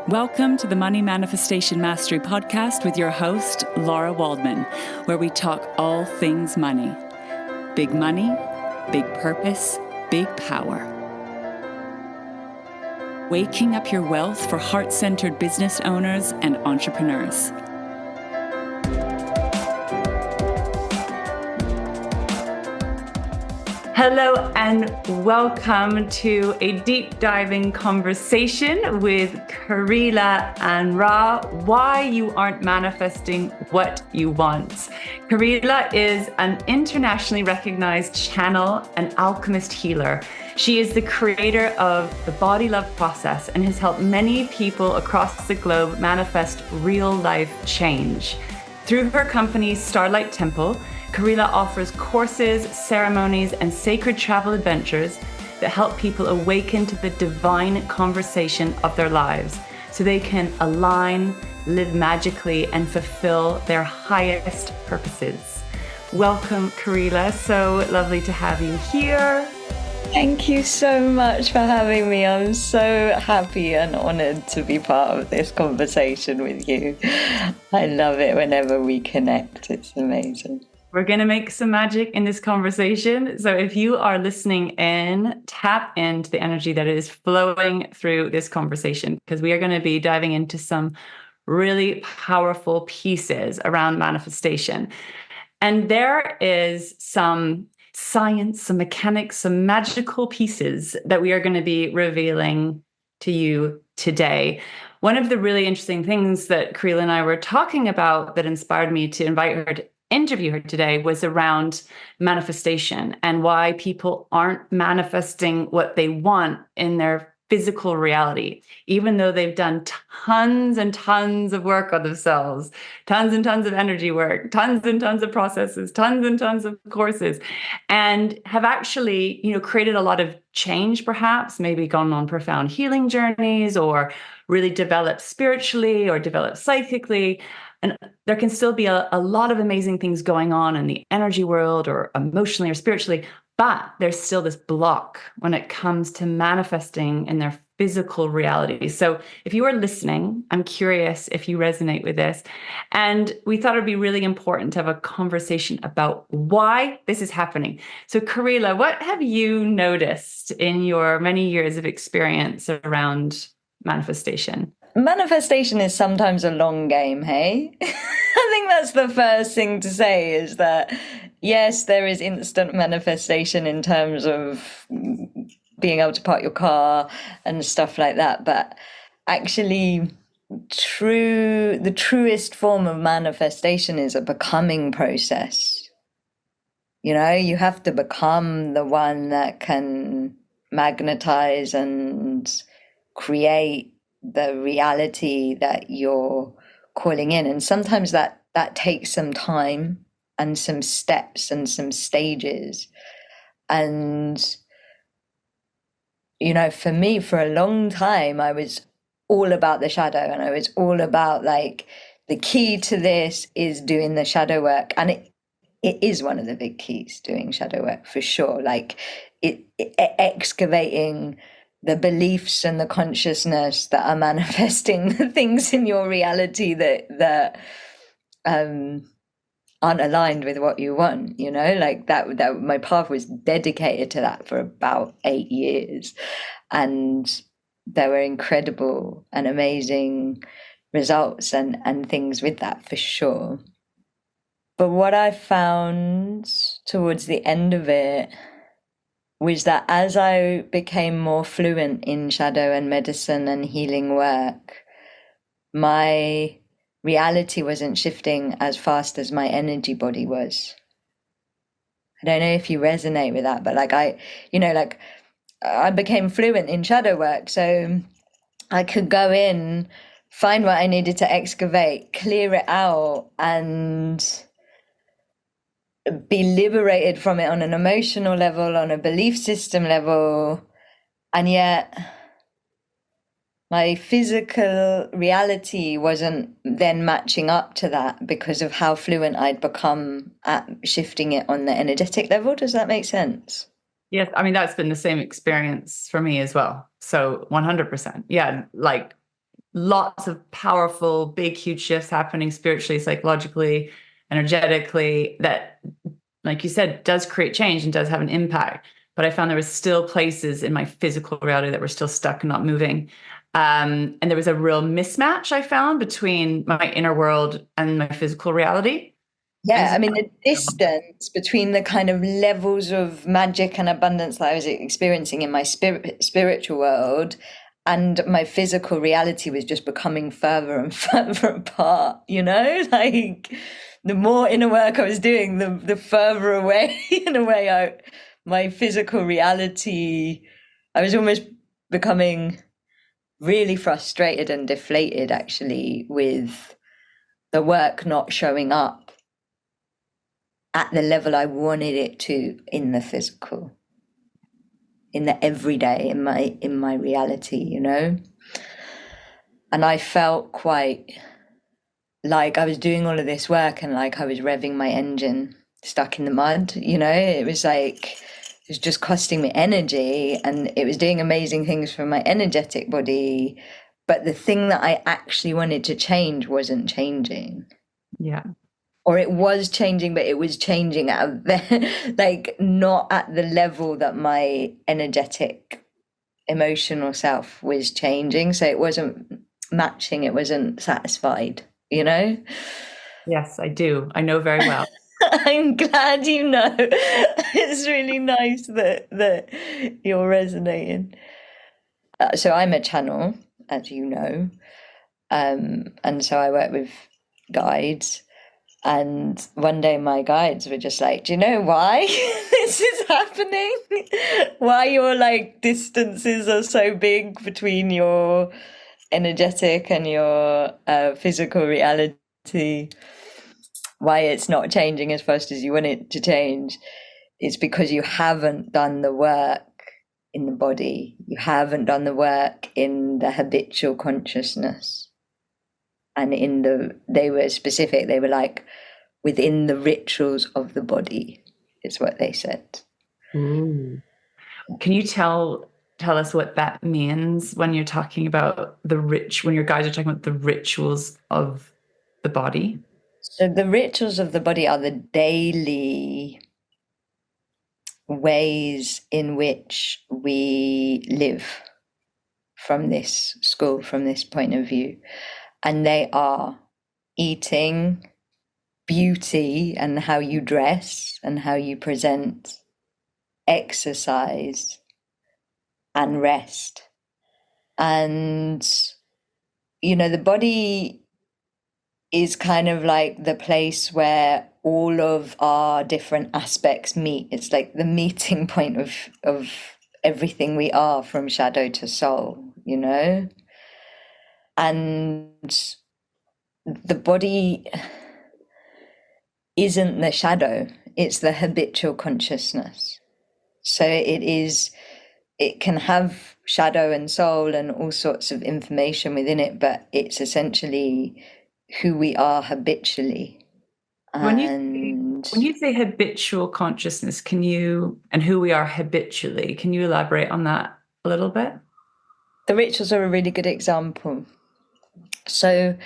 Welcome to the Money Manifestation Mastery podcast with your host, Lara Waldman, where we talk all things money. Big money, big purpose, big power. Waking up your wealth for heart-centered business owners and entrepreneurs. Hello and welcome to a deep diving conversation with Kahreela An-Ra, why you aren't manifesting what you want. Kahreela is an internationally recognized channel and alchemist healer. She is the creator of the Body Love process and has helped many people across the globe manifest real life change. Through her company, Starlight Temple, Kahreela offers courses, ceremonies, and sacred travel adventures that help people awaken to the divine conversation of their lives so they can align, live magically, and fulfill their highest purposes. Welcome, Kahreela. So lovely to have you here. Thank you so much for having me. I'm so happy and honored to be part of this conversation with you. I love it whenever we connect. It's amazing. We're going to make some magic in this conversation. So if you are listening in, tap into the energy that is flowing through this conversation, because we are going to be diving into some really powerful pieces around manifestation. And there is some science, some mechanics, some magical pieces that we are going to be revealing to you today. One of the really interesting things that Kahreela and I were talking about that inspired me to invite her to interview her today was around manifestation and why people aren't manifesting what they want in their physical reality, even though they've done tons and tons of work on themselves, tons and tons of energy work, tons and tons of processes, tons and tons of courses, and have actually, created a lot of change, perhaps, maybe gone on profound healing journeys or really developed spiritually or developed psychically. And there can still be a lot of amazing things going on in the energy world or emotionally or spiritually, but there's still this block when it comes to manifesting in their physical reality. So if you are listening, I'm curious if you resonate with this. And we thought it'd be really important to have a conversation about why this is happening. So Kahreela, what have you noticed in your many years of experience around manifestation? Manifestation is sometimes a long game, hey? I think that's the first thing to say is that, yes, there is instant manifestation in terms of being able to park your car and stuff like that. But actually, the truest form of manifestation is a becoming process. You have to become the one that can magnetize and create the reality that you're calling in. And sometimes that takes some time and some steps and some stages. And, for me, for a long time, I was all about the shadow, and I was all about the key to this is doing the shadow work. And it is one of the big keys, doing shadow work, for sure. Excavating the beliefs and the consciousness that are manifesting the things in your reality that aren't aligned with what you want, that my path was dedicated to that for about 8 years. And there were incredible and amazing results and things with that, for sure. But what I found towards the end of it was that as I became more fluent in shadow and medicine and healing work, my reality wasn't shifting as fast as my energy body was. I don't know if you resonate with that, but I became fluent in shadow work, so I could go in, find what I needed to excavate, clear it out, and be liberated from it on an emotional level, on a belief system level. And yet my physical reality wasn't then matching up to that because of how fluent I'd become at shifting it on the energetic level. Does that make sense? Yes. I mean, that's been the same experience for me as well. So 100%. Yeah. lots of powerful, big, huge shifts happening spiritually, psychologically, energetically that, like you said, does create change and does have an impact. But I found there was still places in my physical reality that were still stuck and not moving. And there was a real mismatch I found between my inner world and my physical reality. Yeah, I mean, the distance between the kind of levels of magic and abundance that I was experiencing in my spiritual world and my physical reality was just becoming further and further apart, you know? Like the more inner work I was doing, the further away, in a way, my physical reality, I was almost becoming really frustrated and deflated actually with the work not showing up at the level I wanted it to in the physical, in the everyday, in my reality, you know? And I felt quite like I was doing all of this work and like I was revving my engine stuck in the mud, you know? It was like, it was just costing me energy and it was doing amazing things for my energetic body. But the thing that I actually wanted to change wasn't changing. Yeah. Or it was changing, but it was changing at like not at the level that my energetic, emotional self was changing. So it wasn't matching, it wasn't satisfied, you know? Yes, I do. I know very well. I'm glad you know. It's really nice that you're resonating. So I'm a channel, as you know, and so I work with guides. And one day my guides were just like, do you know why this is happening? Why your like distances are so big between your energetic and your physical reality? Why it's not changing as fast as you want it to change? It's because you haven't done the work in the body. You haven't done the work in the habitual consciousness. And they were specific, they were like, within the rituals of the body, is what they said. Ooh. Can you tell us what that means when you're talking about when your guys are talking about the rituals of the body? So the rituals of the body are the daily ways in which we live from this school, from this point of view. And they are eating, beauty and how you dress and how you present, exercise, and rest. And, you know, the body is kind of like the place where all of our different aspects meet. It's like the meeting point of everything we are, from shadow to soul, you know? And the body isn't the shadow, it's the habitual consciousness. So it can have shadow and soul and all sorts of information within it, but it's essentially who we are habitually. When And you say habitual consciousness, and who we are habitually, can you elaborate on that a little bit? the rituals are a really good example. So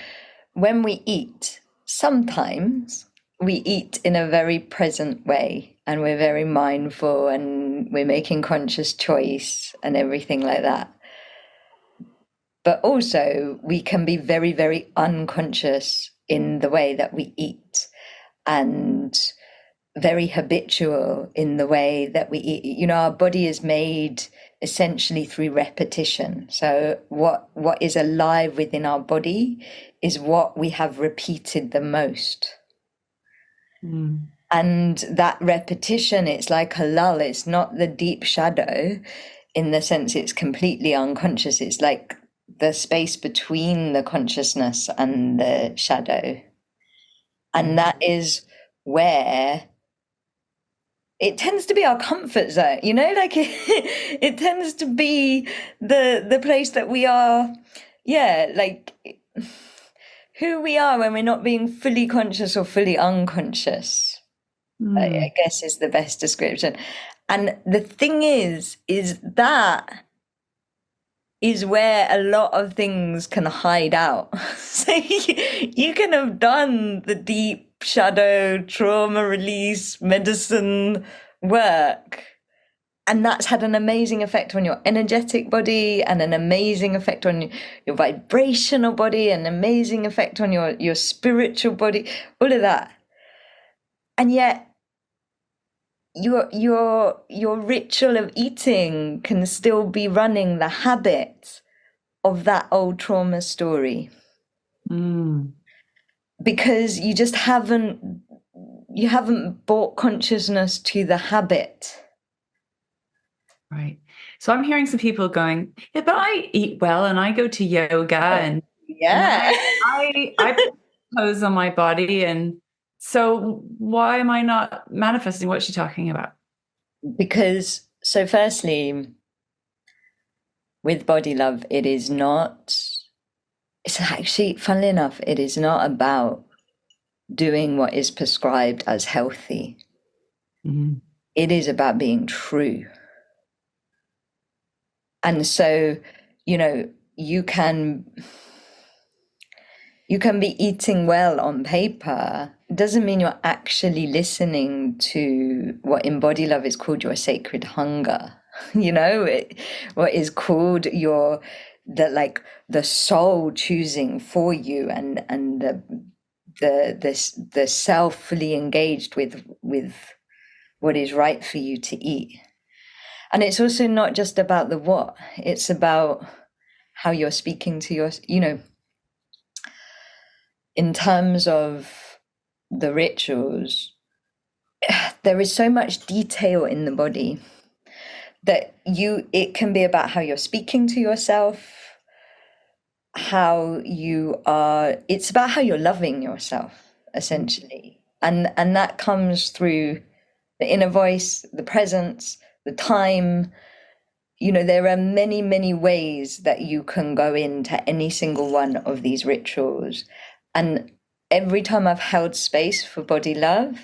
when we eat, sometimes we eat in a very present way and we're very mindful and we're making conscious choice and everything like that. But also we can be very, very unconscious in the way that we eat and very habitual in the way that we eat. You know, our body is made essentially through repetition. So what is alive within our body is what we have repeated the most. And that repetition, it's like a lull. It's not the deep shadow in the sense it's completely unconscious. It's like the space between the consciousness and the shadow. And that is where it tends to be our comfort zone, you know, like it tends to be the place that we are, yeah, like who we are when we're not being fully conscious or fully unconscious, I guess is the best description. And the thing is that is where a lot of things can hide out. So you can have done the deep shadow trauma release medicine work, and that's had an amazing effect on your energetic body and an amazing effect on your vibrational body, an amazing effect on your spiritual body, all of that. And yet your ritual of eating can still be running the habit of that old trauma story. Because you just haven't brought consciousness to the habit. Right. So I'm hearing some people going, yeah, but I eat well and I go to yoga and I put clothes on my body. And so why am I not manifesting? What's she talking about? Because, so firstly, with body love, it's actually, funnily enough, it is not about doing what is prescribed as healthy. Mm-hmm. It is about being true. And so, you can be eating well on paper. It doesn't mean you're actually listening to what in body love is called your sacred hunger. What is called the soul choosing for you, and the self fully engaged with what is right for you to eat. And it's also not just about the what, it's about how you're speaking to your, in terms of the rituals, there is so much detail in the body that it can be about how you're speaking to yourself, it's about how you're loving yourself, essentially. And that comes through the inner voice, the presence, the time. There are many, many ways that you can go into any single one of these rituals. And every time I've held space for body love,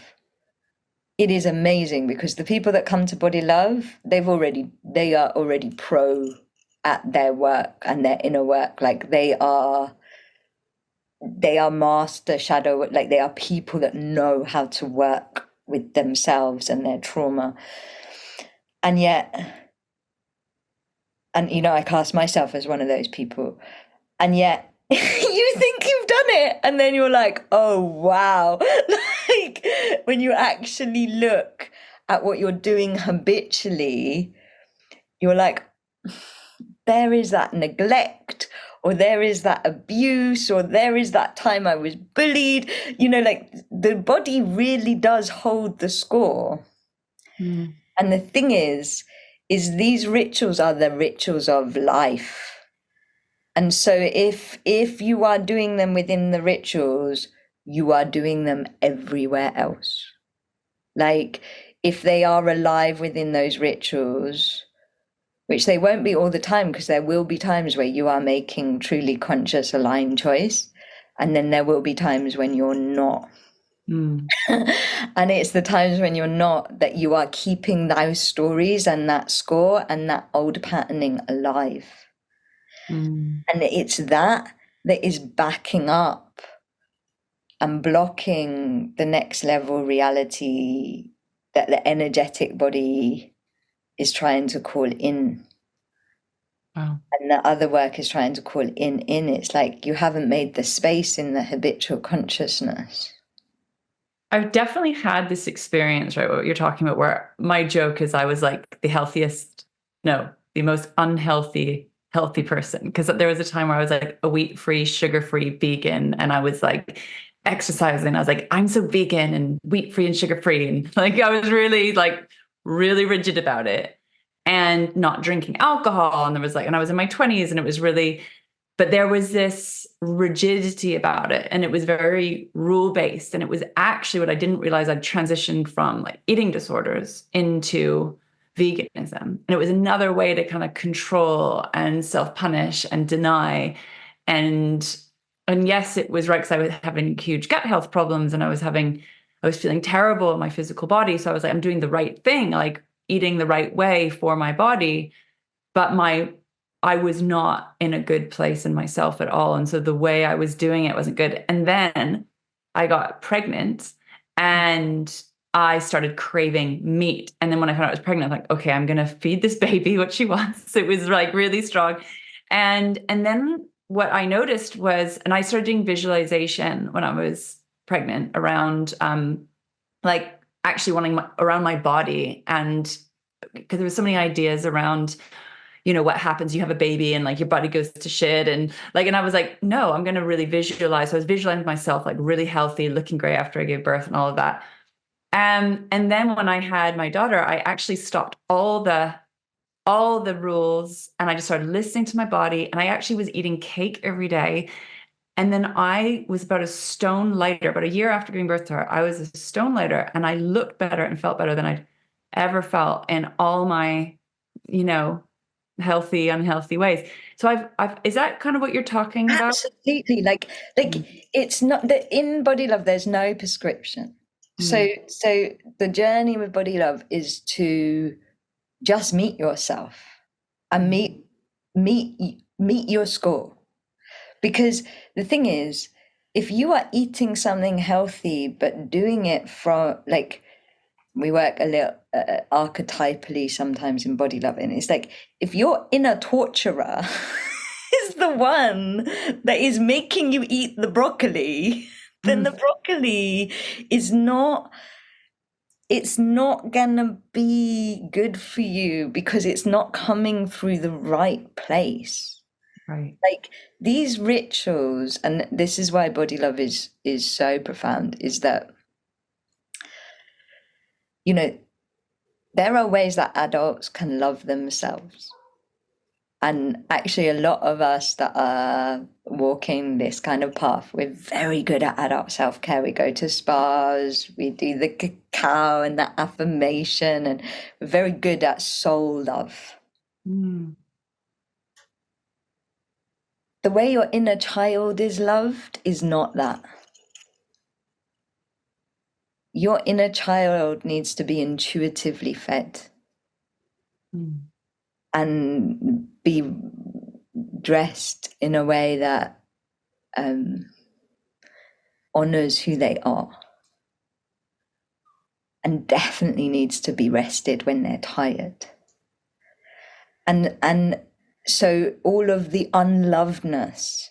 it is amazing, because the people that come to body love, they are already pro at their work and their inner work. Like they are master shadow, like they are people that know how to work with themselves and their trauma. And yet, I class myself as one of those people. And yet you think you've done it, and then you're like, oh wow. Like when you actually look at what you're doing habitually, you're like, there is that neglect, or there is that abuse, or there is that time I was bullied. Like the body really does hold the score. And the thing is these rituals are the rituals of life. And so if you are doing them within the rituals, you are doing them everywhere else. Like if they are alive within those rituals, which they won't be all the time, because there will be times where you are making truly conscious, aligned choice. And then there will be times when you're not. And it's the times when you're not that you are keeping those stories and that score and that old patterning alive. And it's that is backing up and blocking the next level reality that the energetic body is trying to call in. Wow. And the other work is trying to call in. It's like you haven't made the space in the habitual consciousness. I've definitely had this experience, right? What you're talking about, where my joke is I was like the most unhealthy, healthy person. Because there was a time where I was like a wheat-free, sugar-free vegan. And I was like exercising. I was like, I'm so vegan and wheat-free and sugar-free. And like, I was really rigid about it, and not drinking alcohol. And and I was in my 20s, and it was really, but there was this rigidity about it, and it was very rule-based. And it was actually what I didn't realize, I'd transitioned from like eating disorders into veganism. And it was another way to kind of control and self-punish and deny. And yes, it was right, because I was having huge gut health problems, and I was feeling terrible in my physical body. So I was like, I'm doing the right thing, like eating the right way for my body. But my I was not in a good place in myself at all. And so the way I was doing it wasn't good. And then I got pregnant and I started craving meat. And then when I found out I was pregnant, I'm like, okay, I'm gonna feed this baby what she wants. It was like really strong. And then what I noticed was, and I started doing visualization when I was pregnant around like actually wanting around my body, and because there was so many ideas around, what happens, you have a baby and like your body goes to shit, and like, and I was like, no, I'm going to really visualize. So I was visualizing myself like really healthy, looking great after I gave birth and all of that. And then when I had my daughter, I actually stopped all the rules, and I just started listening to my body, and I actually was eating cake every day. And then I was about a stone lighter. About a year after giving birth to her, I was a stone lighter, and I looked better and felt better than I'd ever felt in all my, you know, healthy, unhealthy ways. So is that kind of what you're talking about? Absolutely. Like it's not that in body love there's no prescription. So Mm, so the journey with body love is to just meet yourself and mm, meet your score. Because the thing is, if you are eating something healthy but doing it from like, we work a little archetypally sometimes in body loving. It's like if your inner torturer is the one that is making you eat the broccoli, then the mm, broccoli is not, it's not gonna be good for you because it's not coming through the right place. right. Like these rituals, and this is why body love is so profound, is that, you know, there are ways that adults can love themselves. And actually, a lot of us that are walking this kind of path, we're very good at adult self care. We go to spas, we do the cacao and the affirmation, and we're very good at soul love. Mm, The way your inner child is loved is not that. Your inner child needs to be intuitively fed mm, and be dressed in a way that honors who they are, and definitely needs to be rested when they're tired. And so all of the unlovedness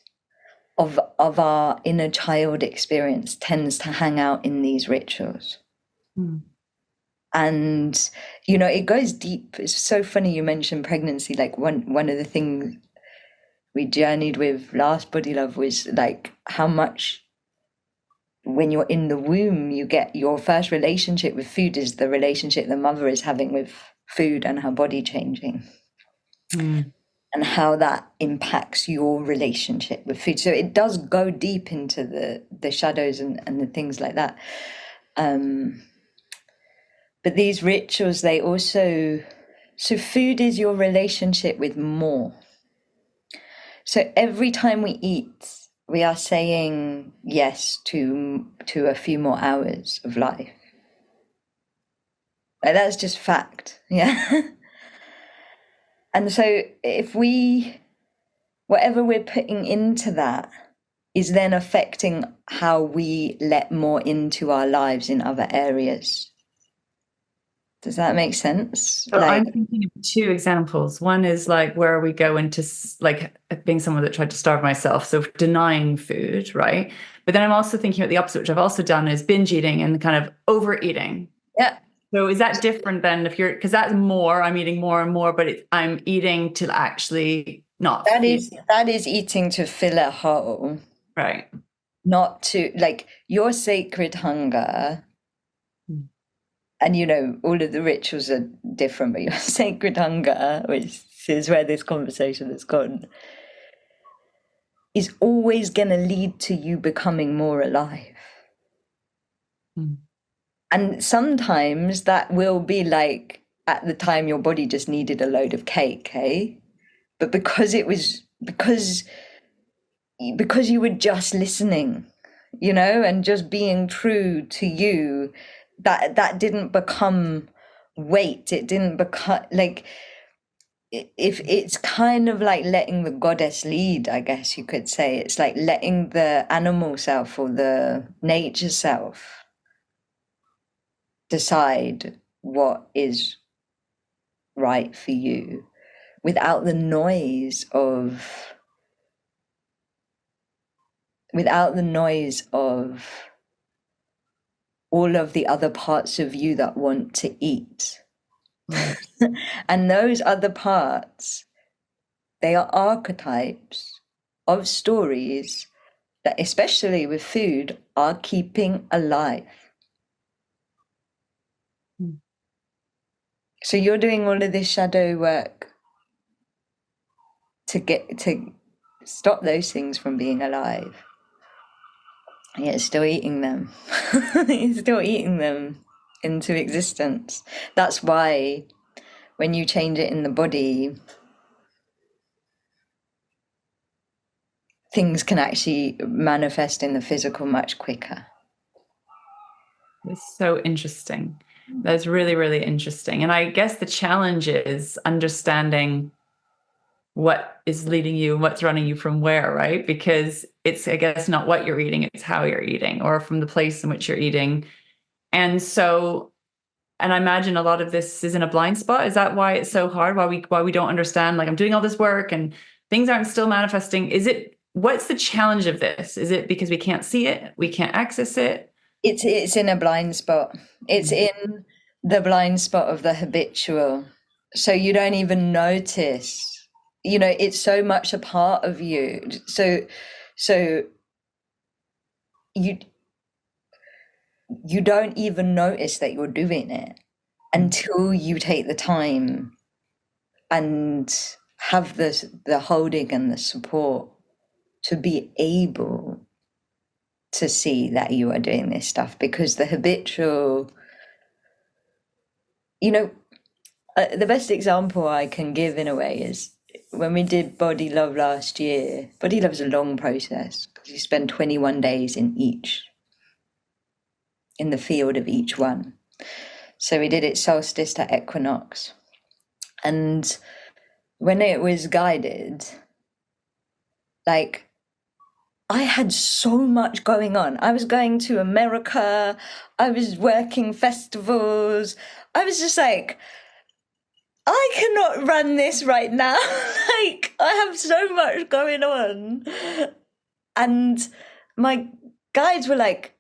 of our inner child experience tends to hang out in these rituals. mm. And it goes deep. It's so funny you mentioned pregnancy. Like one of the things we journeyed with last body love was like how much when you're in the womb, you get your first relationship with food is the relationship the mother is having with food and her body changing, Mm. and how that impacts your relationship with food. So it does go deep into the shadows and the things like that. But these rituals, they also, so food is your relationship with more. So every time we eat, we are saying yes to a few more hours of life. Like, that's just fact. Yeah. And so if whatever we're putting into that is then affecting how we let more into our lives in other areas. Does that make sense? So Like, I'm thinking of two examples. One is like where we go into like being someone that tried to starve myself, so denying food, right? But then I'm also thinking about the opposite, which I've also done, is binge eating and kind of overeating. yeah, So is that different than if you're, because that's more, I'm eating more and more, but I'm eating to actually not feel that is eating to fill a hole, right. not to like your sacred hunger. Mm. And all of the rituals are different, but your sacred hunger, which is where this conversation has gone, is always going to lead to you becoming more alive. Mm. And sometimes that will be like at the time your body just needed a load of cake, hey? But because you were just listening, and just being true to you, that didn't become weight. It didn't become like if it's kind of like letting the goddess lead, I guess you could say. It's like letting the animal self or the nature self decide what is right for you without the noise of all of the other parts of you that want to eat. Right. And those other parts, they are archetypes of stories that, especially with food, are keeping alive. Mm. So you're doing all of this shadow work to stop those things from being alive. And yet still eating them. You're still eating them into existence. That's why when you change it in the body, things can actually manifest in the physical much quicker. It's so interesting. That's really, really interesting. And I guess the challenge is understanding what is leading you and what's running you from where, right? Because it's, I guess, not what you're eating, it's how you're eating or from the place in which you're eating. And so, and I imagine a lot of this is in a blind spot. Is that why it's so hard? Why we don't understand, like I'm doing all this work and things aren't still manifesting? Is it, what's the challenge of this? Is it because we can't see it? We can't access it? It's in a blind spot. It's in the blind spot of the habitual. So you don't even notice. You know, it's so much a part of you. So you don't even notice that you're doing it until you take the time and have the holding and the support to be able to see that you are doing this stuff. Because the habitual, you know, the best example I can give in a way is when we did Body Love last year. Body Love is a long process because you spend 21 days in the field of each one. So we did it solstice to equinox. And when it was guided, like, I had so much going on. I was going to America. I was working festivals. I was just like, I cannot run this right now. Like, I have so much going on. And my guides were like,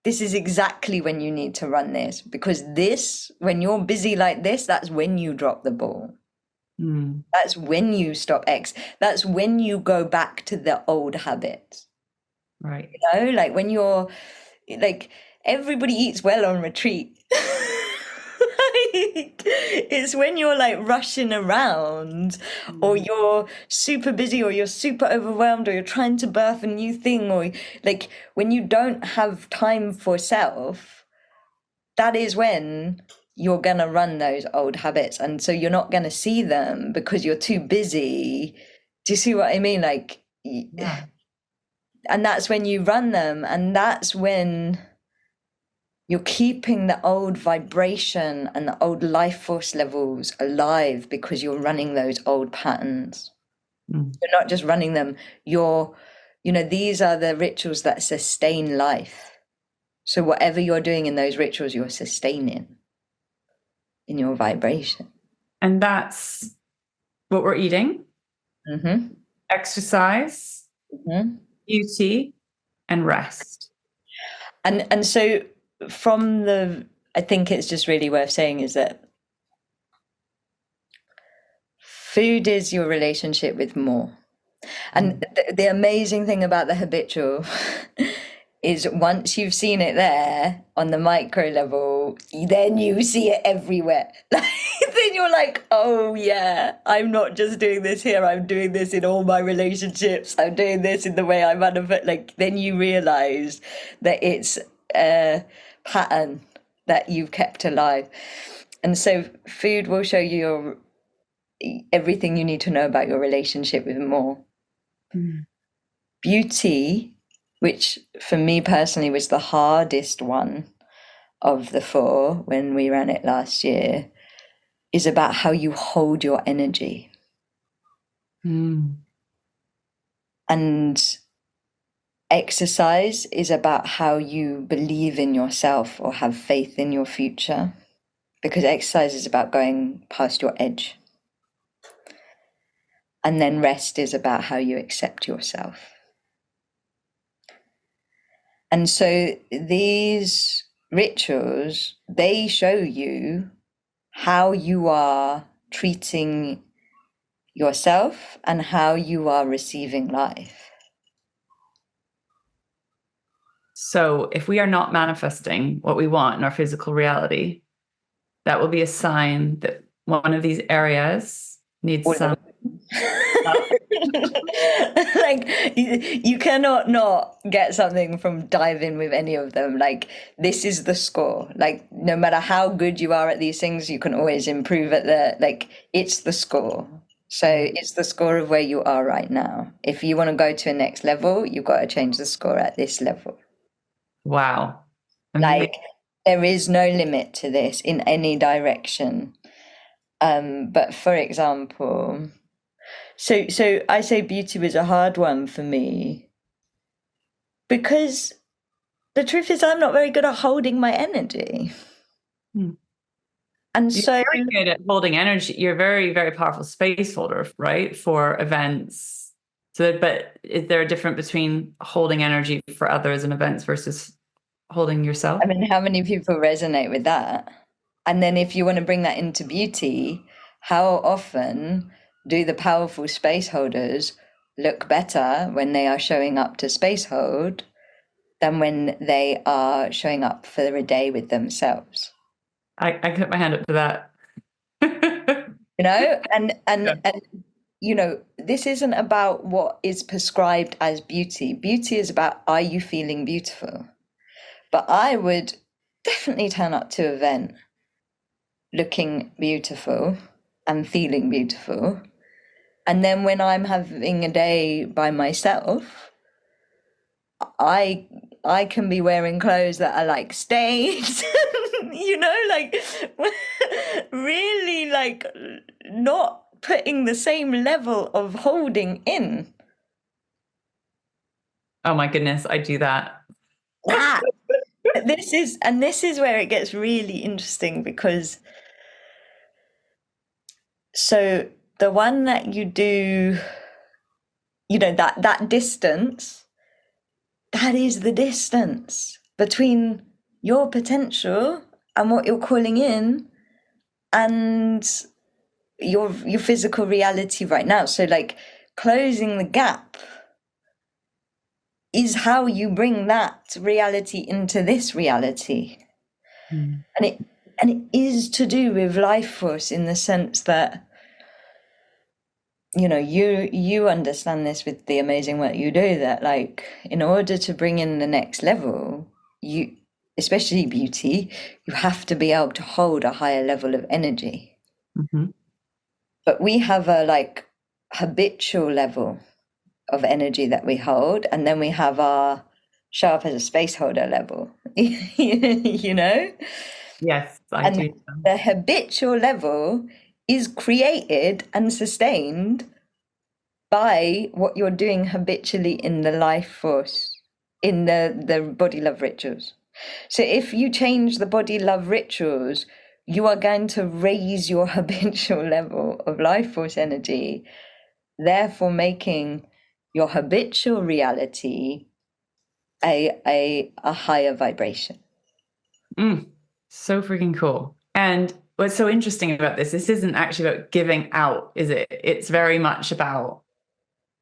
this is exactly when you need to run this, because this, when you're busy like this, that's when you drop the ball. That's when you stop X. That's when you go back to the old habits. Right. You know, like when you're like, everybody eats well on retreat. Like, it's when you're like rushing around or you're super busy or you're super overwhelmed or you're trying to birth a new thing, or like when you don't have time for self, that is when you're gonna run those old habits. And so you're not gonna see them because you're too busy. Do you see what I mean? Like, Yeah. and that's when you run them, and that's when you're keeping the old vibration and the old life force levels alive because you're running those old patterns. You're not just running them, these are the rituals that sustain life. So whatever you're doing in those rituals, you're sustaining in your vibration. And that's what we're eating, exercise, beauty, and rest. And so I think it's just really worth saying is that food is your relationship with more. And the amazing thing about the habitual is once you've seen it there on the micro level, then you see it everywhere. Then you're like, oh yeah, I'm not just doing this here, I'm doing this in all my relationships, I'm doing this in the way I manifest. Like, then you realize that it's a pattern that you've kept alive. And so food will show you everything you need to know about your relationship with more. Beauty, which for me personally was the hardest one of the four when we ran it last year, is about how you hold your energy. Mm. And exercise is about how you believe in yourself or have faith in your future, because exercise is about going past your edge. And then rest is about how you accept yourself. And so these rituals, they show you how you are treating yourself and how you are receiving life. So if we are not manifesting what we want in our physical reality, that will be a sign that one of these areas needs some. Like you cannot not get something from diving with any of them. Like this is the score. Like no matter how good you are at these things, you can always improve at it's the score. So it's the score of where you are right now. If you want to go to a next level, you've got to change the score at this level. Wow. Like there is no limit to this in any direction. But for example, so I say beauty was a hard one for me because the truth is I'm not very good at holding my energy. And You're so very good at holding energy. You're a very, very powerful space holder, right? For events. So, but is there a difference between holding energy for others and events versus holding yourself? I mean, how many people resonate with that? And then if you want to bring that into beauty, how often do the powerful space holders look better when they are showing up to space hold than when they are showing up for a day with themselves? I put my hand up to that. You know, and you know, this isn't about what is prescribed as beauty. Beauty is about, are you feeling beautiful? But I would definitely turn up to an event looking beautiful and feeling beautiful. And then when I'm having a day by myself, I can be wearing clothes that are like stained, you know, like really like not putting the same level of holding in. Oh my goodness, I do that. This is where it gets really interesting, because so the one that you do, you know, that distance, that is the distance between your potential and what you're calling in and your physical reality right now. So like closing the gap is how you bring that reality into this reality. And it is to do with life force, in the sense that, you know, you understand this with the amazing work you do, that like in order to bring in the next level, you, especially beauty, you have to be able to hold a higher level of energy. But we have a like habitual level of energy that we hold, and then we have our show up as a space holder level. You know? Yes, I And do. the habitual level is created and sustained by what you're doing habitually in the life force, in the body love rituals. So if you change the body love rituals, you are going to raise your habitual level of life force energy, therefore making your habitual reality a higher vibration. So freaking cool. And what's so interesting about this isn't actually about giving out, is it? It's very much about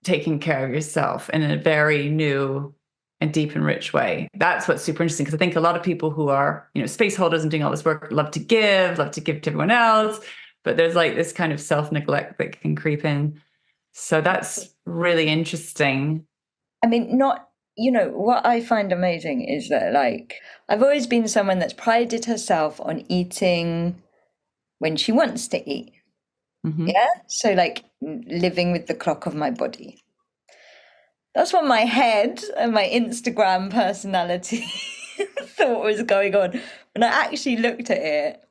taking care of yourself in a very new and deep and rich way. That's what's super interesting, because I think a lot of people who are, you know, space holders and doing all this work love to give to everyone else, but there's like this kind of self-neglect that can creep in. So that's really interesting. I mean, not, you know, what I find amazing is that, like, I've always been someone that's prided herself on eating when she wants to eat. Yeah. So, like, living with the clock of my body. That's what my head and my Instagram personality thought was going on. When I actually looked at it,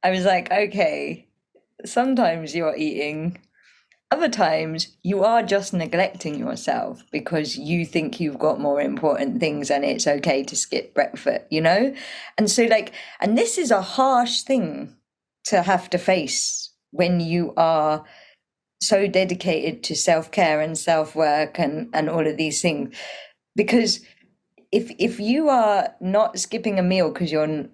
I was like, okay, sometimes you're eating Other times you are just neglecting yourself because you think you've got more important things and it's okay to skip breakfast, you know? And so, like, and this is a harsh thing to have to face when you are so dedicated to self-care and self-work and all of these things. Because if you are not skipping a meal because you're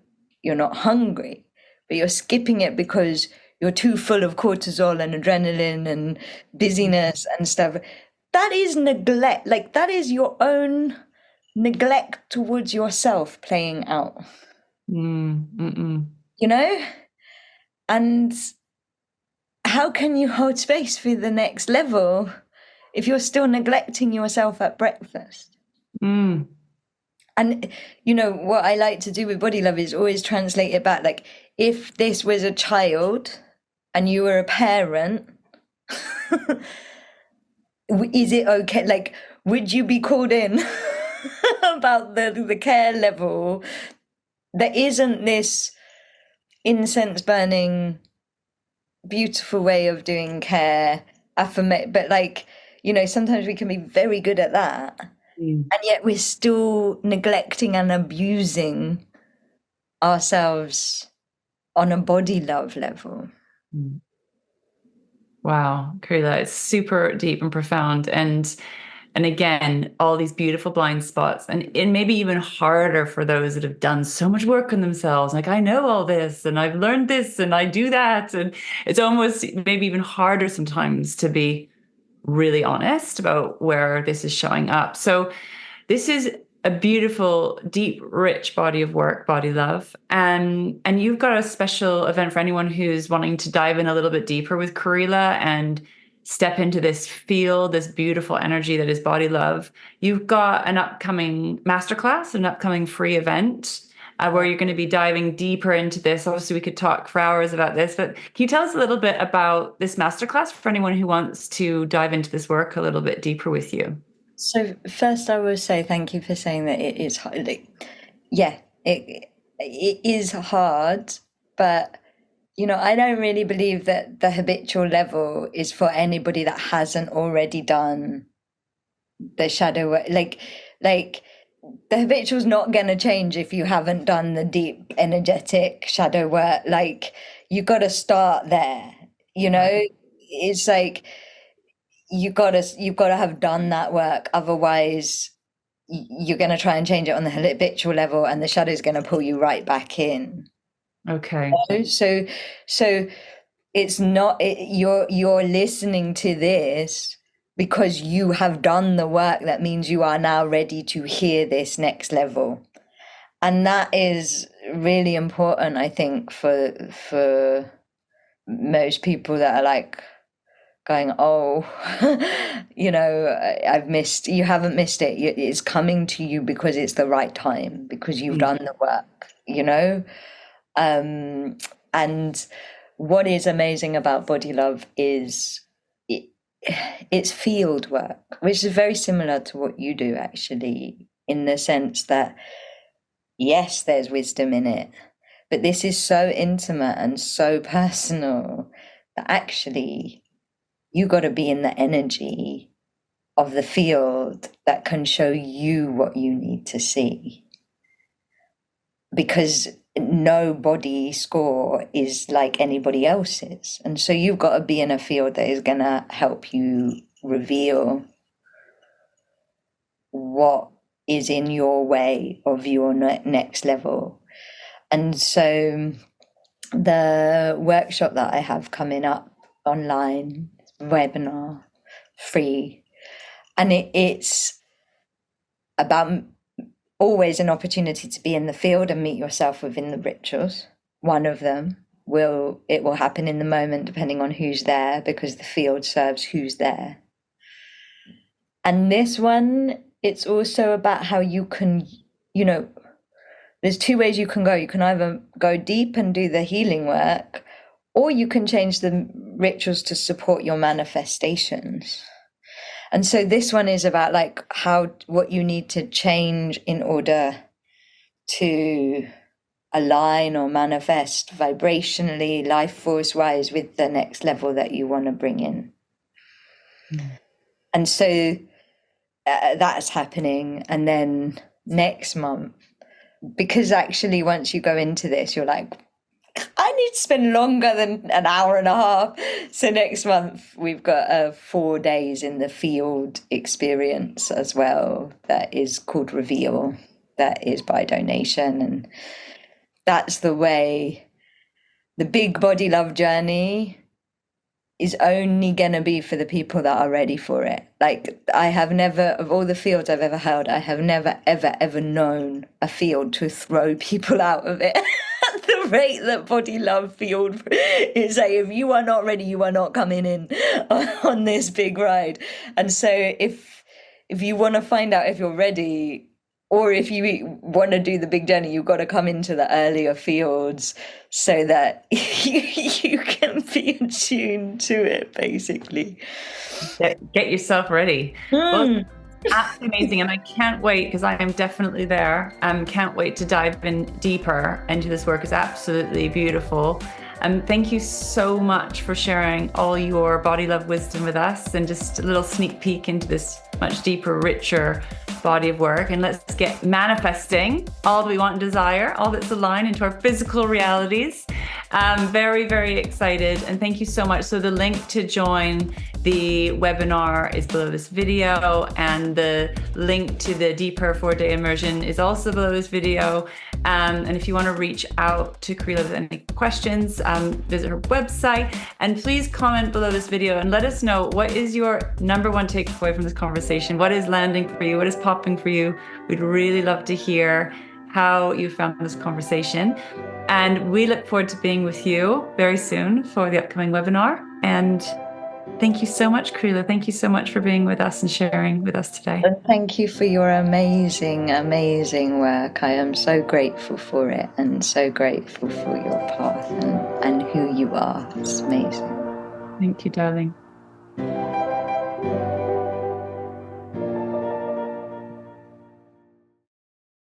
not hungry, but you're skipping it because you're too full of cortisol and adrenaline and busyness and stuff, that is neglect. Like, that is your own neglect towards yourself playing out, you know? And how can you hold space for the next level if you're still neglecting yourself at breakfast? And, you know, what I like to do with body love is always translate it back. Like, if this was a child and you were a parent, is it okay? Like, would you be called in about the care level? There isn't this incense burning, beautiful way of doing care, but like, you know, sometimes we can be very good at that. And yet we're still neglecting and abusing ourselves on a body love level. Wow, Kahreela, it's super deep and profound. And again, all these beautiful blind spots. And it may be even harder for those that have done so much work on themselves. Like, I know all this and I've learned this and I do that. And it's almost maybe even harder sometimes to be really honest about where this is showing up. So this is a beautiful, deep, rich body of work, body love. And you've got a special event for anyone who's wanting to dive in a little bit deeper with Kahreela and step into this field, this beautiful energy that is body love. You've got an upcoming masterclass, an upcoming free event where you're going to be diving deeper into this. Obviously, we could talk for hours about this, but can you tell us a little bit about this masterclass for anyone who wants to dive into this work a little bit deeper with you? So first, I will say thank you for saying that it is hard. Like, yeah, it is hard, but you know, I don't really believe that the habitual level is for anybody that hasn't already done the shadow work. Like the habitual's not going to change if you haven't done the deep energetic shadow work. Like, you got to start there. You know, it's like you've got to have done that work. Otherwise, you're going to try and change it on the habitual level, and the shadow's going to pull you right back in. Okay. So it's not you're listening to this because you have done the work. That means you are now ready to hear this next level, and that is really important, I think, for most people that are like going, oh, you know, you haven't missed it. It's coming to you because it's the right time, because you've done the work, you know. And what is amazing about body love is it's field work, which is very similar to what you do, actually, in the sense that, yes, there's wisdom in it, but this is so intimate and so personal that actually you got to be in the energy of the field that can show you what you need to see. Because no body score is like anybody else's. And so you've got to be in a field that is going to help you reveal what is in your way of your next level. And so the workshop that I have coming up online, webinar, free, and it's about always an opportunity to be in the field and meet yourself within the rituals. One of them will happen in the moment, depending on who's there, because the field serves who's there. And this one, it's also about how you can, you know, there's two ways you can go. You can either go deep and do the healing work, or you can change the rituals to support your manifestations. And so this one is about like what you need to change in order to align or manifest vibrationally, life force wise, with the next level that you want to bring in. And so that's happening. And then next month, because actually once you go into this, you're like, I need to spend longer than an hour and a half. So next month we've got 4 days in the field experience as well, that is called Reveal, that is by donation. And that's the way the big body love journey is only going to be for the people that are ready for it. Like, I have never, of all the fields I've ever held, I have never, ever, ever known a field to throw people out of it at the rate that body love field is saying, if you are not ready, you are not coming in on this big ride. And so if you want to find out if you're ready, or if you want to do the big journey, you've got to come into the earlier fields so that you can be attuned to it, basically. Get yourself ready. Well, absolutely amazing. And I can't wait, because I am definitely there. Can't wait to dive in deeper into this work. It's absolutely beautiful. And thank you so much for sharing all your body love wisdom with us, and just a little sneak peek into this much deeper, richer body of work. And let's get manifesting all that we want and desire, all that's aligned into our physical realities. Very, very excited. And thank you so much. So the link to join the webinar is below this video, and the link to the deeper 4-day immersion is also below this video. And if you want to reach out to Kahreela with any questions, visit her website, and please comment below this video and let us know, what is your number one takeaway from this conversation? What is landing for you? What is popping for you? We'd really love to hear how you found this conversation. And we look forward to being with you very soon for the upcoming webinar. And thank you so much, Kahreela. Thank you so much for being with us and sharing with us today. And thank you for your amazing, amazing work. I am so grateful for it, and so grateful for your path and who you are. It's amazing. Thank you, darling.